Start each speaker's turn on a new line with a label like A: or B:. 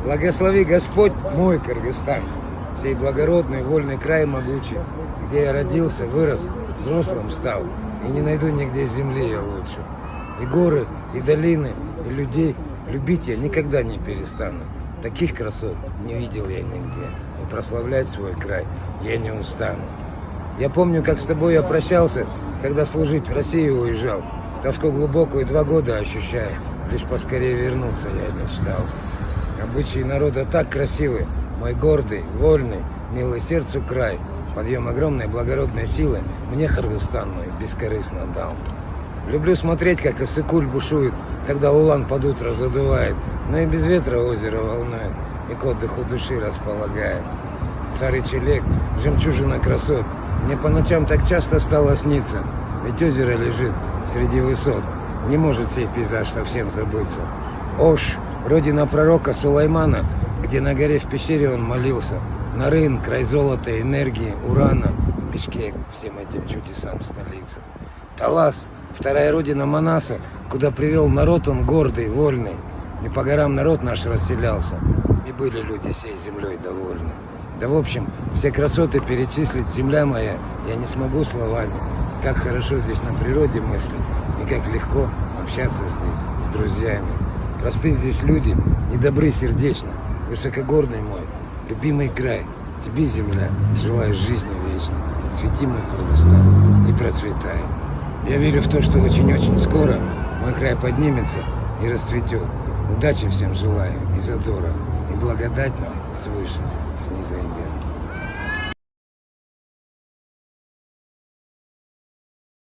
A: Благослови Господь мой Кыргызстан, сей благородный, вольный край могучий, где я родился, вырос, взрослым стал, и не найду нигде земли я лучше. И горы, и долины, и людей любить я никогда не перестану. Таких красот не видел я нигде, и прославлять свой край я не устану. Я помню, как с тобой я прощался, когда служить в Россию уезжал. Тоску глубокую 2 года ощущаю, лишь поскорее вернуться я мечтал. Обычаи народа так красивы, мой гордый, вольный, милый сердцу край. Подъем огромной благородной силы мне Кыргызстан мой бескорыстно дал. Люблю смотреть, как Иссык-Куль бушует, когда Улан под утро задувает, но и без ветра озеро волнует и к отдыху души располагает. Сары-Челек, жемчужина красот, мне по ночам так часто стало сниться, ведь озеро лежит среди высот, не может сей пейзаж совсем забыться. Ош, родина пророка Сулаймана, где на горе в пещере он молился, Нарын, край золота, энергии, урана, Бишкек, всем этим чудесам столица. Талас, вторая родина Манаса, куда привел народ он гордый, вольный, и по горам народ наш расселялся, и были люди сей землей довольны. Да в общем, все красоты перечислить, земля моя, я не смогу словами. Как хорошо здесь на природе мыслить, и как легко общаться здесь с друзьями. Просты здесь люди и добры сердечно, высокогорный мой, любимый край. Тебе, земля, желаю жизни вечной. Цвети, мой Кыргызстан, и процветай. Я верю в то, что очень-очень скоро мой край поднимется и расцветет. Удачи всем желаю и задора, и благодать нам свыше снизойдет.